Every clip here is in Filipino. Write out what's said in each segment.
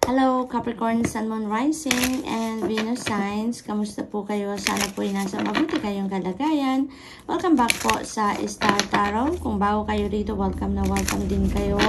Hello, Capricorn, Sun, Moon, Rising, and Venus signs. Kamusta po kayo? Sana po ay nasa mabuti kayong kalagayan. Welcome back po sa Star Tarot. Kung bago kayo dito, welcome na welcome din kayo.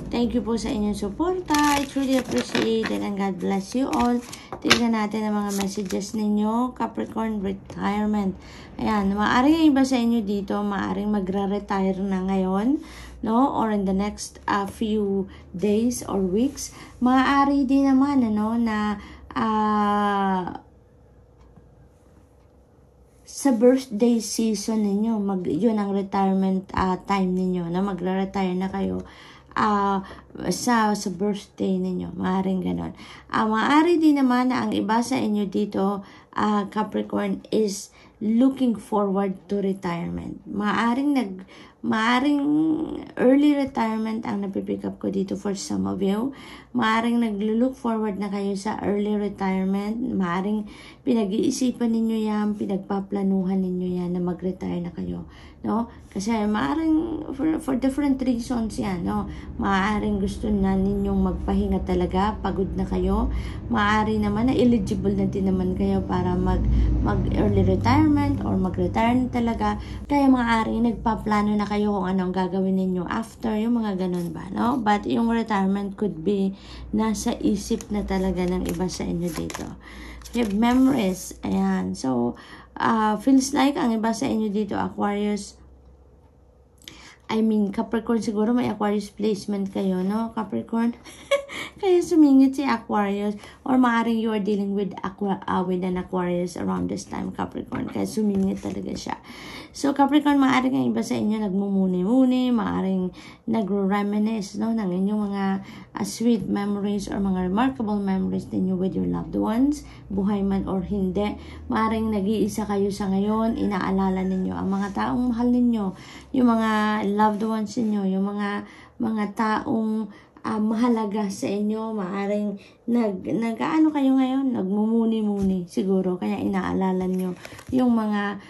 Thank you po sa inyong suporta. I truly appreciate it and God bless you all. Tignan natin ang mga messages ninyo. Capricorn, retirement. Ayan, maaaring yung iba sa inyo dito, maaaring magre-retire na ngayon, no, or in the next few days or weeks. Maaari din naman na sa birthday season ninyo, yun ang retirement time ninyo, na magre-retire na kayo sa birthday ninyo. Maaaring ganon. Maaari din naman na ang iba sa inyo dito, Capricorn, is looking forward to retirement. Maaring early retirement ang napipick up ko dito for some of you. Maaring naglo-look forward na kayo sa early retirement. Maaring pinag-iisipan ninyo yan, pinagpaplanuhan ninyo yan na mag-retire na kayo, no? Kasi maaring for different reasons yan, no? Maaring gusto na ninyong magpahinga talaga, pagod na kayo. Maaari naman na eligible na din naman kayo para mag early retirement or mag-retire na talaga. Kaya maaari nagpaplano na kayo kung anong gagawin ninyo after, yung mga ganun ba, no? But yung retirement could be nasa isip na talaga ng iba sa inyo dito. You have memories, ayan. So, feels like ang iba sa inyo dito, Aquarius, Capricorn, siguro may Aquarius placement kayo, no? Capricorn, kaya sumingit si Aquarius, or maaaring you are dealing with an Aquarius around this time, Capricorn, kaya sumingit talaga siya. So, Capricorn, maaaring ang iba sa inyo nagmumuni-muni, maaaring nagro-reminisce, no, ng inyong mga sweet memories or mga remarkable memories ninyo with your loved ones, buhay man or hindi. Maaaring nag-iisa kayo sa ngayon, inaalala ninyo ang mga taong mahal ninyo, yung mga loved ones ninyo, yung mga taong mahalaga sa inyo. Maaring nag-ano kayo ngayon, nagmumuni-muni siguro, kaya inaalala nyo yung mga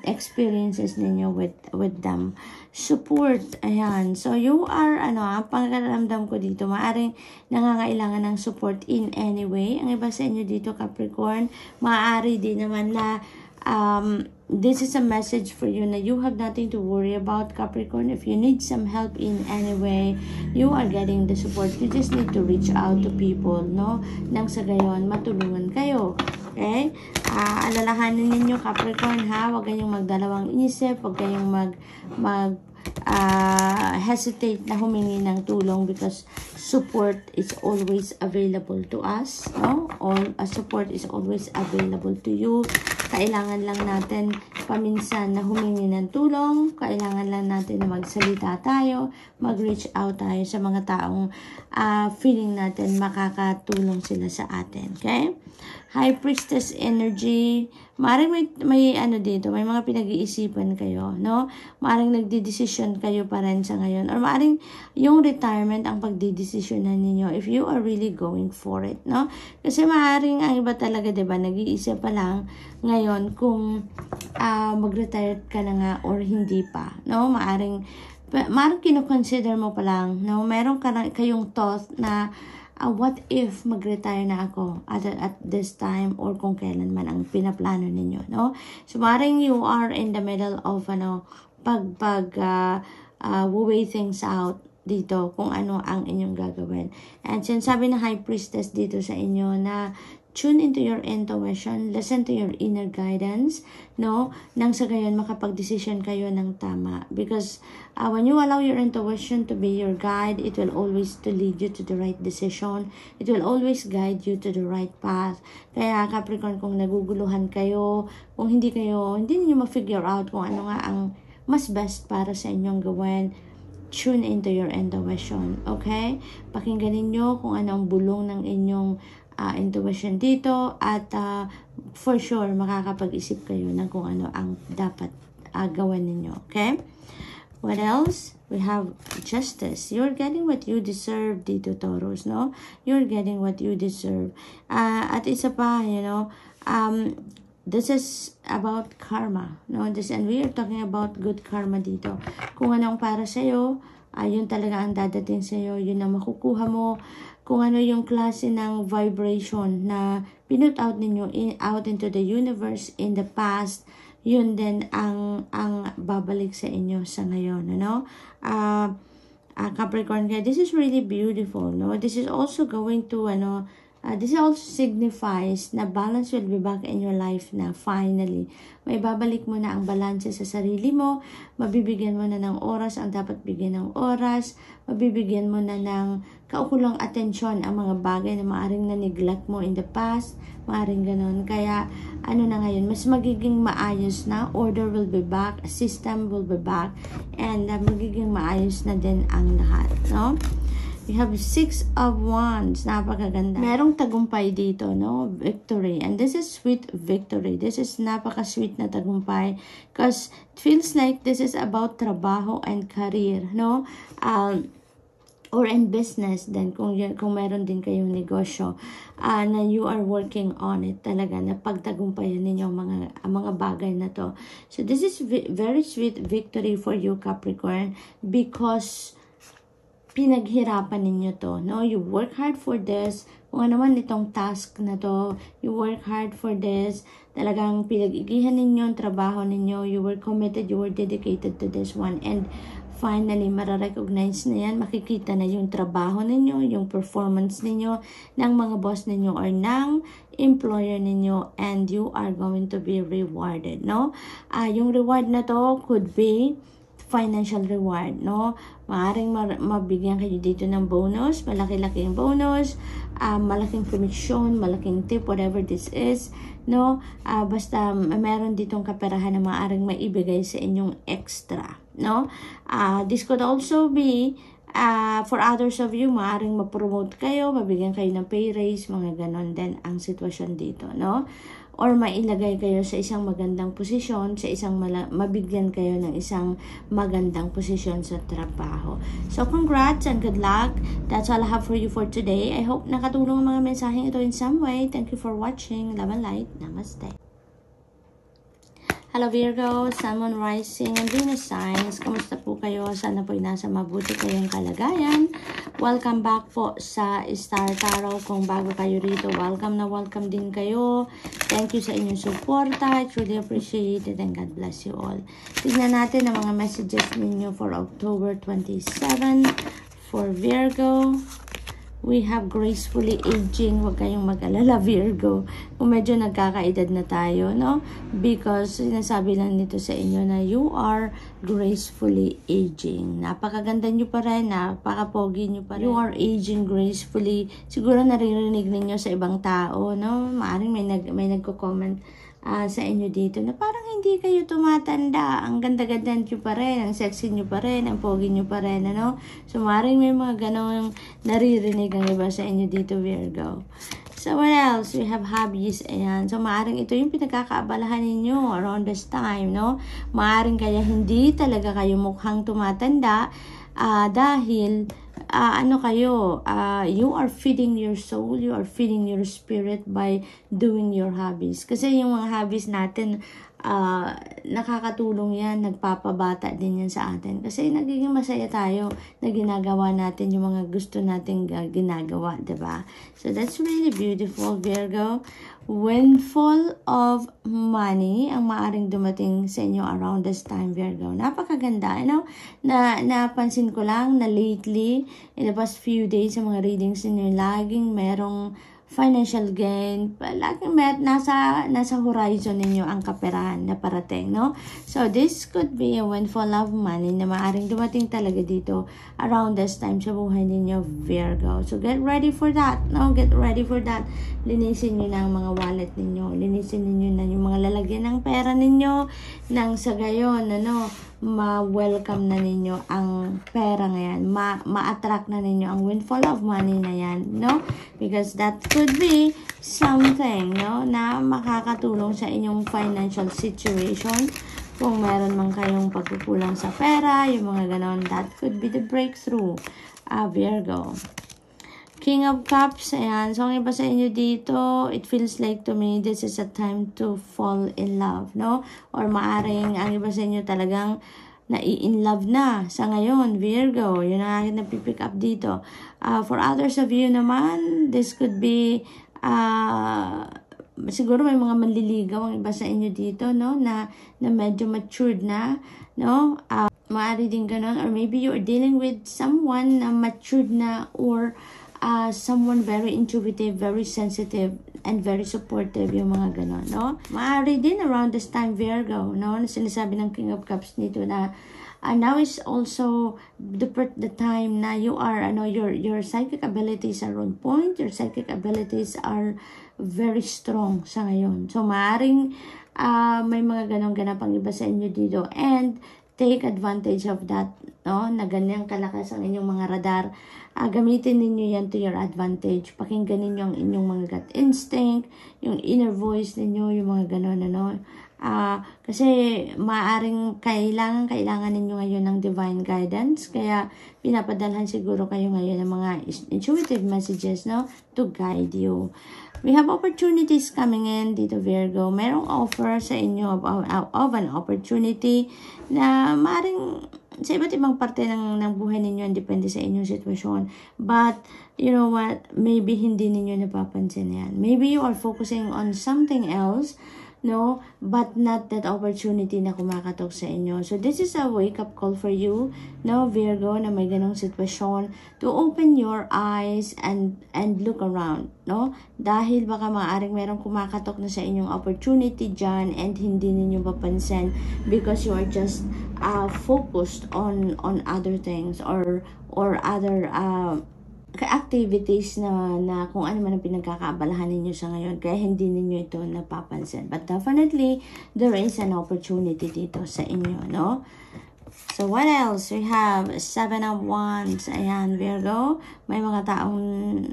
experiences ninyo with them. Support, ayan. So you are, pangkaramdam ko dito, maaring nangangailangan ng support in any way. Ang iba sa inyo dito, Capricorn, maaari din naman na this is a message for you na you have nothing to worry about, Capricorn. If you need some help in any way, you are getting the support. You just need to reach out to people, no? Nang sa gayon, matulungan kayo. Okay? Alalahanin ninyo, Capricorn, ha? Huwag kayong magdalawang isip, huwag kayong hesitate na humingi ng tulong, because support is always available to us, no? Support is always available to you. Kailangan lang natin paminsan na humingi ng tulong. Kailangan lang natin na magsalita tayo, mag-reach out tayo sa mga taong feeling natin makakatulong sila sa atin. Okay? High Priestess energy. Maaaring may dito, may mga pinag-iisipan kayo, no? Maaaring nagdidesisyon kayo pa rin sa ngayon. Or maaaring yung retirement ang pagdidesisyonan ninyo if you are really going for it, no? Kasi maaaring ang iba talaga, diba, nag-iisip pa lang ngayon kung mag-retire ka na nga or hindi pa, no? Maaaring kino-consider mo pa lang, no? Meron kayong thought na what if mag-retire na ako at this time, or kung kailan man ang pinaplano ninyo, no? So, maaaring you are in the middle of weigh things out dito kung ano ang inyong gagawin. And sinasabi na High Priestess dito sa inyo na tune into your intuition, listen to your inner guidance, no? Nang sa gayon, makapag-decision kayo ng tama. Because when you allow your intuition to be your guide, it will always to lead you to the right decision. It will always guide you to the right path. Kaya, Capricorn, kung naguguluhan kayo, kung hindi niyo ma-figure out kung ano nga ang mas best para sa inyong gawin, tune into your intuition, okay? Pakinggan ninyo kung ano ang bulong ng inyong intuition dito, at for sure makakapag-isip kayo ng kung ano ang dapat gawin ninyo, okay? What else? We have justice. You're getting what you deserve dito, Taurus, no? You're getting what you deserve. At isa pa, this is about karma, no? And we are talking about good karma dito. Kung anong para sa'yo, Yun talaga ang dadating sa'yo. Yun ang makukuha mo. Kung ano yung klase ng vibration na pinut out ninyo out into the universe in the past, yun din ang babalik sa inyo sa ngayon, ano? Capricorn, this is really beautiful, no? This is also going to, this also signifies na balance will be back in your life na finally. May babalik mo na ang balanse sa sarili mo, mabibigyan mo na ng oras ang dapat bigyan ng oras, mabibigyan mo na ng kaukulang atensyon ang mga bagay na maaring na-neglect mo in the past, maaring ganon. Kaya, na ngayon, mas magiging maayos na, order will be back, system will be back, and magiging maayos na din ang lahat, no? We have 6 of Wands. Napakaganda. Merong tagumpay dito, no? Victory. And this is sweet victory. This is napaka-sweet na tagumpay. Because it feels like this is about trabaho and career, no? Or in business then kung meron din kayong negosyo na you are working on it talaga na pagtagumpayan ninyo ang mga bagay na to. So this is very sweet victory for you, Capricorn, because pinaghirapan ninyo to, no? You work hard for this. Kung ano man itong task na to, you work hard for this. Talagang pinag-igihan ninyo ang trabaho ninyo. You were committed, you were dedicated to this one. And finally, mararecognize na yan. Makikita na yung trabaho ninyo, yung performance ninyo, ng mga boss ninyo or ng employer ninyo, and you are going to be rewarded, no? Yung reward na to could be financial reward, no? Maaring mabigyan kayo dito ng bonus, malaki-laki yung bonus, malaking komisyon, malaking tip, whatever this is, no? Basta meron ditong kaperahan na maaring maibigay sa inyong extra, no? This could also be for others of you, maaring ma-promote kayo, mabigyan kayo ng pay raise, mga ganon din ang sitwasyon dito, no? Or mailagay kayo sa isang magandang posisyon, sa isang mabigyan kayo ng isang magandang posisyon sa trabaho. So, congrats and good luck. That's all I have for you for today. I hope nakatulong ang mga mensaheng ito in some way. Thank you for watching. Love and light. Namaste. Hello Virgo, Sun, Moon, Rising, and Venus signs. Kamusta po kayo? Sana po nasa mabuti kayong kalagayan. Welcome back po sa Star Tarot. Kung bago kayo rito, welcome na welcome din kayo. Thank you sa inyong suporta. I truly appreciate it and God bless you all. Tignan natin ang mga messages ninyo for October 27 for Virgo. We have gracefully aging. Huwag kayong mag-alala, Virgo. Kung medyo nagkakaedad na tayo, no? Because sinasabi lang nito sa inyo na you are gracefully aging. Napakaganda nyo pa rin, napakapogi nyo pa rin. You are aging gracefully. Siguro naririnig ninyo sa ibang tao, no? Maaring may nagko-comment sa inyo dito na parang hindi kayo tumatanda, ang ganda-ganda nyo pa rin, ang sexy nyo pa rin, ang pogi nyo pa rin, ano? So maring may mga ganong naririnig ang iba sa inyo dito, Virgo. So what else? We have hobbies, ayan. So maaring ito yung pinagkakaabalahan ninyo around this time, no? Maaring kaya hindi talaga kayo mukhang tumatanda dahil you are feeding your soul, you are feeding your spirit by doing your hobbies. Kasi yung mga hobbies natin, nakakatulong yan, nagpapabata din yan sa atin. Kasi nagiging masaya tayo na ginagawa natin yung mga gusto nating ginagawa, diba? So that's really beautiful, Virgo. Windfall of money ang maaring dumating sa inyo around this time, Virgo. Napakaganda, napansin ko lang na lately, in the past few days, sa mga readings ninyo, laging merong financial gain, laging nasa horizon ninyo ang kaperahan na parating, no? So, this could be a windfall of money na maaring dumating talaga dito around this time sa buhay ninyo, Virgo. So, get ready for that, no? Get ready for that. Linisin nyo na ang mga wallet ninyo. Linisin ninyo na yung mga lalagyan ng pera ninyo nang sa gayon, ma-welcome na ninyo ang pera ngayon. Ma-attract na ninyo ang windfall of money na yan, no? Because that could be something, no? Na makakatulong sa inyong financial situation. Kung meron man kayong pagkukulang sa pera, yung mga ganon, that could be the breakthrough, Virgo. King of Cups, ayan. So, ang iba sa inyo dito, it feels like to me, this is a time to fall in love, no? Or maaring, ang iba sa inyo talagang in love na sa ngayon, Virgo. Yun ang akin napipick up dito. For others of you naman, this could be, siguro may mga manliligaw ang iba sa inyo dito, no? Na medyo matured na, no? Maaari din ganun. Or maybe you are dealing with someone na matured na, or someone very intuitive, very sensitive, and very supportive, yung mga ganon, no? Maaari din around this time, Virgo, no? Sinasabi ng King of Cups dito na now is also the time na you are, your psychic abilities are on point, your psychic abilities are very strong sa ngayon. So, maaring may mga ganong ganapang iba sa inyo dito, and take advantage of that, no? Na ganyang kalakas ang inyong mga radar. Gamitin ninyo yan to your advantage. Pakinggan ninyo ang inyong mga gut instinct, yung inner voice ninyo, yung mga ganon, ano. Kasi maaring kailangan ninyo ngayon ng divine guidance. Kaya pinapadalhan siguro kayo ngayon ng mga intuitive messages, no? To guide you. We have opportunities coming in dito, Virgo. Merong offer sa inyo of an opportunity na maaaring sa iba't ibang parte ng buhay ninyo, depende sa inyong sitwasyon. But, you know what, maybe hindi ninyo napapansin yan. Maybe you are focusing on something else, no, but not that opportunity na kumakatok sa inyo. So, this is a wake-up call for you, no, Virgo, na may ganong sitwasyon, to open your eyes and look around, no? Dahil baka maaaring merong kumakatok na sa inyong opportunity dyan and hindi ninyo mapansin because you are just focused on other things or other activities na kung ano man ang pinagkakaabalahan ninyo sa ngayon, kaya hindi ninyo ito napapansin. But definitely, there is an opportunity dito sa inyo, no? So, what else? We have 7 of Wands. Ayan, Virgo. May mga taong,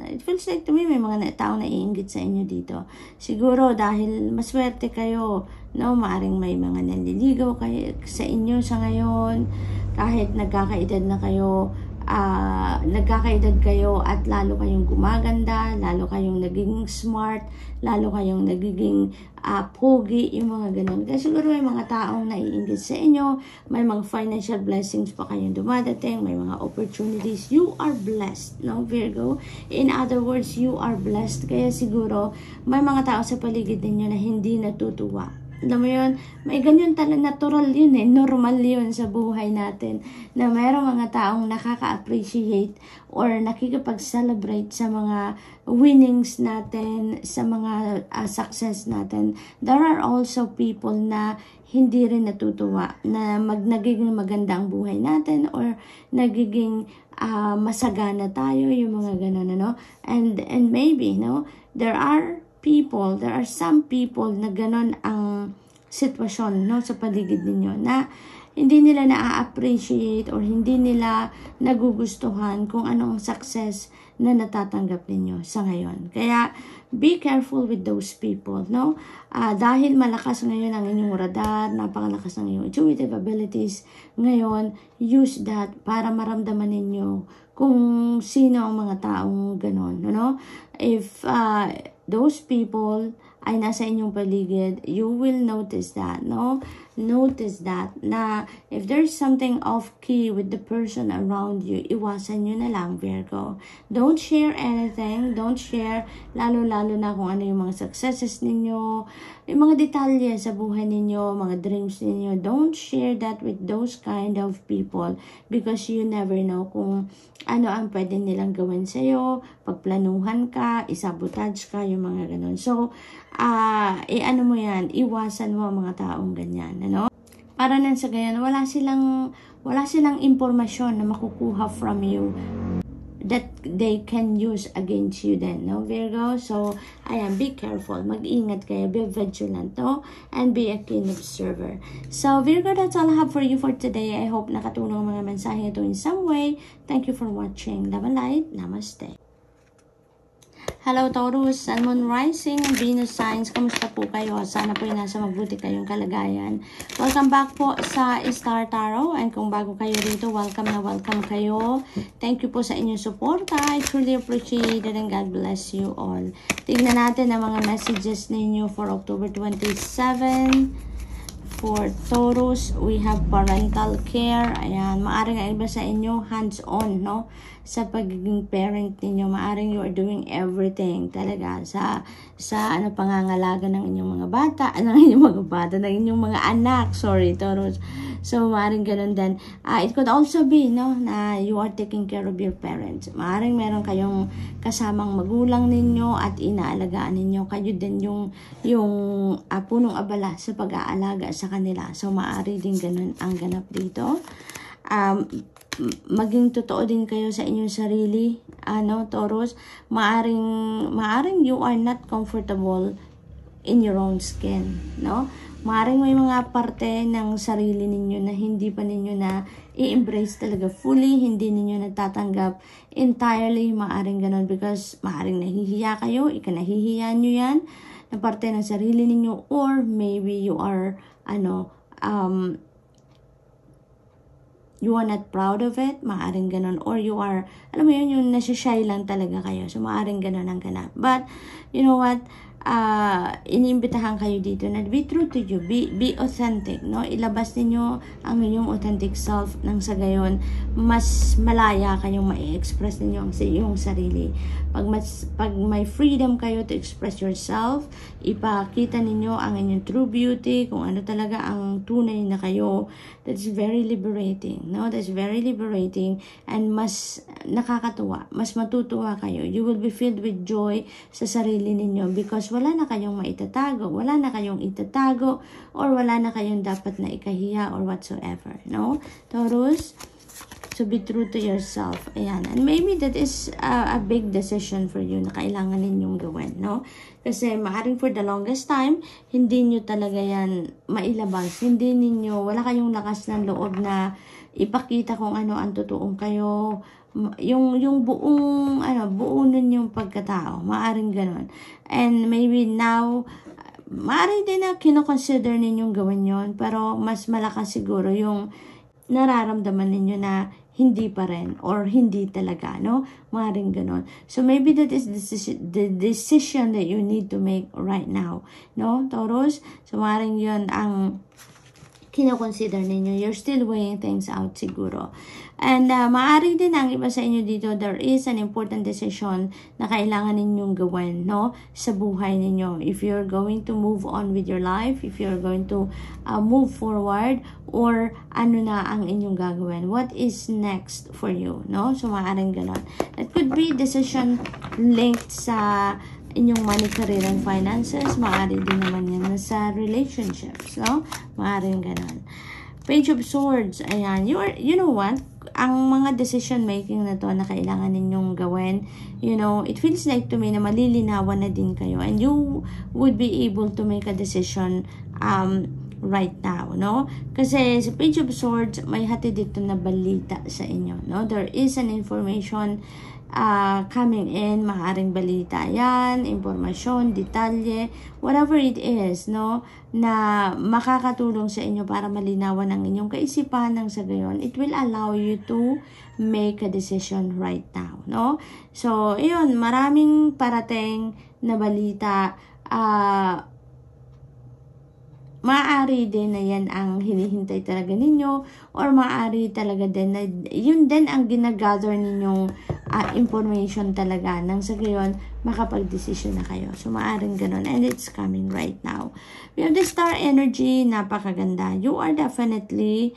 it feels like to me, may mga taong naiinggit sa inyo dito. Siguro dahil maswerte kayo, no? Maaring may mga nanliligaw kayo sa inyo sa ngayon. Kahit nagkakaedad na kayo, nagkakaedad kayo at lalo kayong gumaganda, lalo kayong nagiging smart, lalo kayong nagiging pogi, yung mga ganun. Kasi siguro may mga taong naiinggit sa inyo, may mga financial blessings pa kayong dumadating, may mga opportunities. You are blessed, no, Virgo? In other words, you are blessed. Kaya siguro may mga tao sa paligid ninyo na hindi natutuwa. Alam mo yun, may ganyan talaga, natural yun normal yun sa buhay natin, na mayroong mga taong nakaka-appreciate or nakikipag-celebrate sa mga winnings natin, sa mga success natin. There are also people na hindi rin natutuwa na nagiging maganda ang buhay natin or nagiging masagana tayo, yung mga ganun, ano? And maybe, no, there are some people na ganon ang sitwasyon, no, sa paligid ninyo, na hindi nila na-appreciate or hindi nila nagugustuhan kung ano ang success na natatanggap ninyo sa ngayon. Kaya, be careful with those people, no? Dahil malakas ngayon ang inyong radar, napakalakas ng inyong intuitive abilities, ngayon, use that para maramdaman ninyo kung sino ang mga taong ganon, no? If those people ay nasa inyong paligid, you will notice that, no? Notice that na if there's something off-key with the person around you, iwasan nyo na lang, Virgo. Don't share anything. Don't share, lalo-lalo na kung ano yung mga successes ninyo, yung mga detalye sa buhay ninyo, mga dreams ninyo. Don't share that with those kind of people because you never know kung ano ang pwede nilang gawin sa'yo, pagplanuhan ka, isabotage ka, yung mga ganun. So, ano mo yan, iwasan mo ang mga taong ganyan, ano? Para nang sa ganyan, wala silang impormasyon na makukuha from you that they can use against you then, no, Virgo? So, ayan, be careful, mag-ingat kayo, be vigilant, no? And be a keen observer. So, Virgo, that's all I have for you for today. I hope nakatulong ang mga mensahe ito in some way. Thank you for watching. Love and light. Namaste. Hello Taurus, Sun, Moon, Rising, Venus signs. Kamusta po kayo? Sana po nasa mabuti kayong kalagayan. Welcome back po sa Star Tarot. And kung bago kayo rito, welcome na welcome kayo. Thank you po sa inyong suporta. I truly appreciate it and God bless you all. Tignan natin ang mga messages ninyo for October 27, for Taurus, we have parental care. Ayan, maaring ang iba sa inyo hands-on, no? Sa pagiging parent ninyo, maaring you are doing everything talaga sa pangangalaga ng inyong mga bata, ng inyong mga anak, sorry, Taurus. So, maaring ganun din. It could also be, no, na you are taking care of your parents. Maaring meron kayong kasamang magulang ninyo at inaalagaan ninyo. Kayo din yung punong abala sa pag-aalaga sa kanila. So, maari din ganun ang ganap dito. Maging totoo din kayo sa inyong sarili, Taurus. Maaring you are not comfortable in your own skin, no? Maaring may mga parte ng sarili ninyo na hindi pa ninyo na i-embrace talaga fully, hindi ninyo natatanggap entirely, maaring ganun because maaring nahihiya kayo, ikanahihiya nyo yan na parte ng sarili ninyo, or maybe you are you are not proud of it, maaring ganun, or you are, alam mo yun, yung nasishy lang talaga kayo, so maaring ganun ang ganap. But you know what, iniimbitahan kayo dito na be true to you, be authentic, no? Ilabas niyo ang inyong authentic self, nang sa gayon mas malaya kayong ma-express niyo ang iyong sarili. Pag may freedom kayo to express yourself, ipakita ninyo ang inyong true beauty, kung ano talaga ang tunay na kayo, that's very liberating, no? That's very liberating, and mas nakakatuwa, mas matutuwa kayo. You will be filled with joy sa sarili ninyo because wala na kayong maitatago, wala na kayong itatago, or wala na kayong dapat na ikahiya or whatsoever, no? Taurus, to be true to yourself. Ayan. And maybe that is a big decision for you na kailangan ninyong gawin, no? Kasi maaring for the longest time, hindi nyo talaga yan mailabas. Hindi ninyo, wala kayong lakas ng loob na ipakita kung ano ang totoong kayo, yung buong buo nun yung pagkatao, maaring ganon. And maybe now maaring din na kino-consider ninyong gawin yon, pero mas malakas siguro yung nararamdaman ninyo na hindi pa rin or hindi talaga, no? Maaring ganon. So maybe that is the decision that you need to make right now, no, Taurus? So maaring yun ang kino-consider ninyo. You're still weighing things out siguro. And maaari din ang iba sa inyo dito, there is an important decision na kailangan ninyong gawin, no, sa buhay ninyo. If you're going to move on with your life, if you're going to move forward, or ano na ang inyong gagawin. What is next for you, no? So maaaring ganon. That could be decision linked sa inyong money, career, and finances. Maaari din naman yan sa relationships, no? Maaaring ganon. Page of Swords, ayan. You know what? Ang mga decision making na to na kailangan ninyong gawin, you know, it feels like to me na malilinawan na din kayo, and you would be able to make a decision right now, no? Kasi sa Page of Swords, may hatid dito na balita sa inyo, no? There is an information coming in, maaaring balita yan, impormasyon, detalye, whatever it is, no, na makakatulong sa inyo para malinawan ang inyong kaisipan, nang sa gayon it will allow you to make a decision right now, no? So, ayun, maraming parating na balita. Maaari din na yan ang hinihintay talaga ninyo, or maaari talaga din na yun din ang ginagather ninyong information talaga, nang sa gayon makapag-decision na kayo. So maaring ganun, and it's coming right now. We have the star energy, napakaganda. You are definitely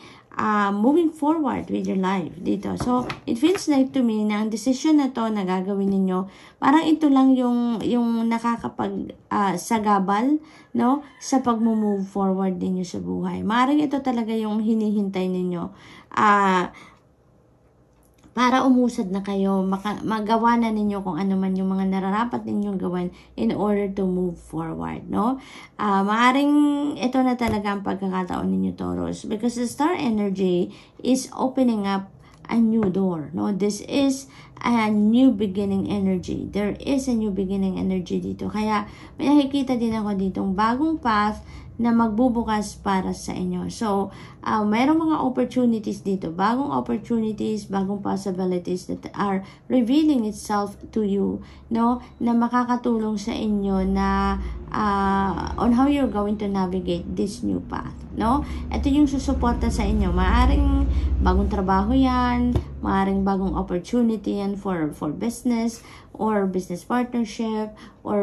moving forward with your life dito. So it feels like to me na ang decision na to na gagawin ninyo, parang ito lang yung nakakapag sagabal, no, sa pag-move forward ninyo sa buhay. Maaaring ito talaga yung hinihintay ninyo para umusad na kayo, magawa na ninyo kung ano man yung mga nararapat ninyong gawin in order to move forward, no? Maaaring ito na talaga ang pagkakataon ninyo, Taurus, because the star energy is opening up a new door, no? This is a new beginning energy. There is a new beginning energy dito. Kaya may nakikita din ako ditong bagong path na magbubukas para sa inyo. So, mayroong mga opportunities dito, bagong opportunities, bagong possibilities that are revealing itself to you, no, na makakatulong sa inyo na on how you're going to navigate this new path, no? Ito yung susuporta sa inyo. Maaring bagong trabaho yan, maaring bagong opportunity yan for business or business partnership or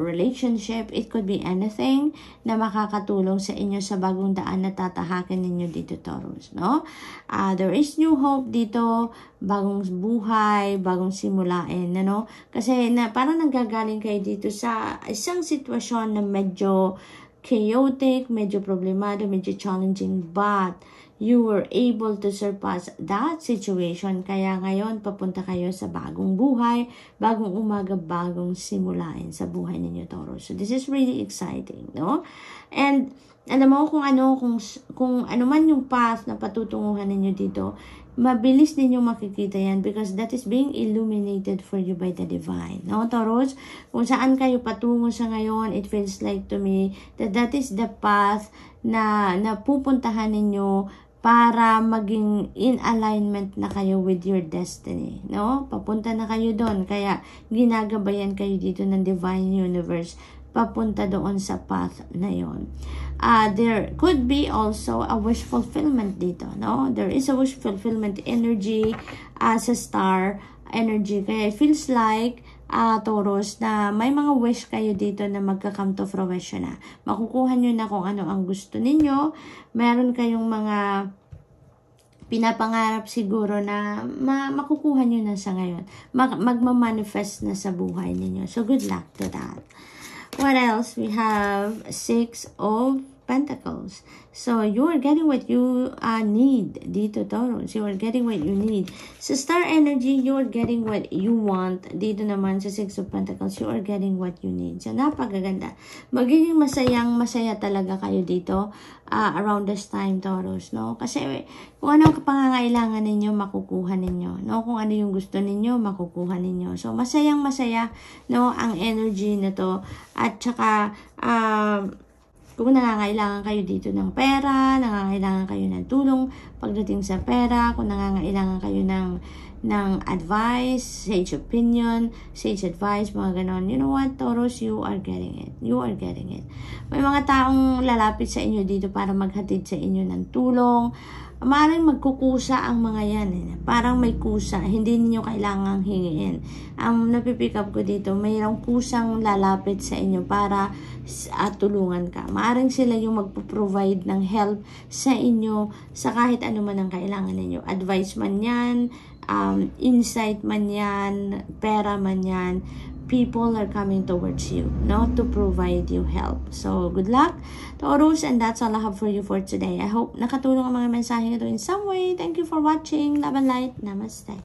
relationship. It could be anything na makakatulong sa inyo sa bagong daan na tatahakin ninyo dito, Taurus, no? There is new hope dito, bagong buhay, bagong simulain, ano? Kasi parang nanggagaling kayo dito sa isang sitwasyon na medyo chaotic, medyo problemado, medyo challenging, but you were able to surpass that situation. Kaya ngayon, papunta kayo sa bagong buhay, bagong umaga, bagong simulain sa buhay ninyo, Taurus. So, this is really exciting, no? And, alam mo kung ano man yung path na patutunguhan ninyo dito, mabilis ninyo makikita yan because that is being illuminated for you by the divine. No, Taurus? Kung saan kayo patungo sa ngayon, it feels like to me that is the path na pupuntahan ninyo para maging in alignment na kayo with your destiny. No? Papunta na kayo doon. Kaya ginagabayan kayo dito ng divine universe papunta doon sa path na yon. There could be also a wish fulfillment dito, no? There is a wish fulfillment energy as a star energy. Kaya it feels like, Taurus, na may mga wish kayo dito na magka-come to fruition na. Makukuha nyo na kung ano ang gusto ninyo. Meron kayong mga pinapangarap siguro na makukuha nyo na sa ngayon. Magmamanifest na sa buhay ninyo. So, good luck to that. What else? We have 6 of Pentacles. So, you are getting what you need dito, Taurus. You are getting what you need. Sa star energy, you are getting what you want. Dito naman sa 6 of Pentacles, you are getting what you need. So, napakaganda. Magiging masaya talaga kayo dito around this time, Taurus, no? Kasi kung ano ang pangangailangan ninyo, makukuha ninyo, no? Kung ano yung gusto ninyo, makukuha ninyo. So, masaya, no? Ang energy na to. At saka, kung nangangailangan kayo dito ng pera, nangangailangan kayo ng tulong pagdating sa pera, kung nangangailangan kayo ng advice, sage opinion, sage advice, mga ganon. You know what, Taurus? You are getting it. You are getting it. May mga taong lalapit sa inyo dito para maghatid sa inyo ng tulong. Maaaring magkukusa ang mga yan. Parang may kusa. Hindi niyo kailangang hingiin. Ang napipick up ko dito, mayroong kusang lalapit sa inyo para tulungan ka. Maaaring sila yung magpo-provide ng help sa inyo sa kahit ano man ang kailangan ninyo. Advice man yan, insight man yan, pera man yan. People are coming towards you, no, to provide you help. So, good luck, Taurus, and that's all I have for you for today. I hope nakatulong ang mga mensahe ito in some way. Thank you for watching. Love and light. Namaste.